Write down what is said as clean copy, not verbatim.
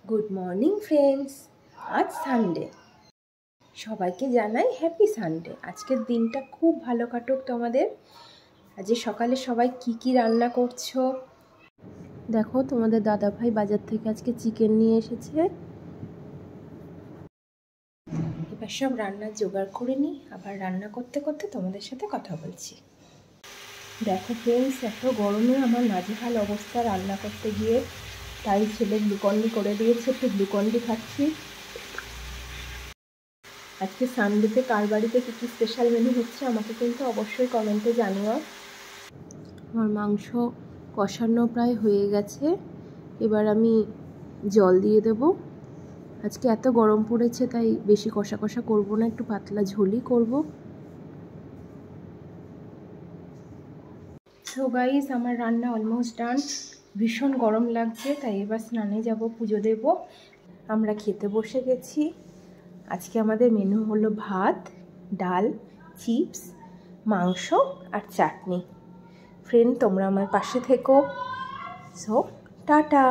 Good morning friends. আজ Sunday, সবাইকে জানাই হ্যাপি সানডে। আজকের দিনটা খুব ভালো কাটুক তোমাদের। আজ সকালে সবাই কি রান্না করছো দেখো। তোমাদের দাদা ভাই বাজার থেকে আজকে চিকেন নিয়ে এসেছে। এবার সব রান্নার জোগাড় করে নিই, আবার রান্না করতে করতে তোমাদের সাথে কথা বলছি। দেখো ফ্রেন্ডস, এত গরমে আমার নাজেহাল অবস্থা রান্না করতে গিয়ে, তাই ছেলে গ্লুকন্ডি করে দিয়েছে, একটু গ্লুকন্ডি খাচ্ছি। আজকে সানডেতে কার বাড়িতে কী স্পেশাল মেনু হচ্ছে আমাকে কিন্তু অবশ্যই কমেন্টে জানিও। আমার মাংস কষানো প্রায় হয়ে গেছে, এবার আমি জল দিয়ে দেব। আজকে এত গরম পড়েছে তাই বেশি কষা কষা করব না, একটু পাতলা ঝোলই করব। সো গাইস, আমার রান্না অলমোস্ট ডান। ভীষণ গরম লাগছে, তাই এবার স্নানে যাব, পুজো দেব। আমরা খেতে বসে গেছি। আজকে আমাদের মেনু হলো ভাত, ডাল, চিপস, মাংস আর চাটনি। ফ্রেন্ড, তোমরা আমার পাশে থেকো। So tata.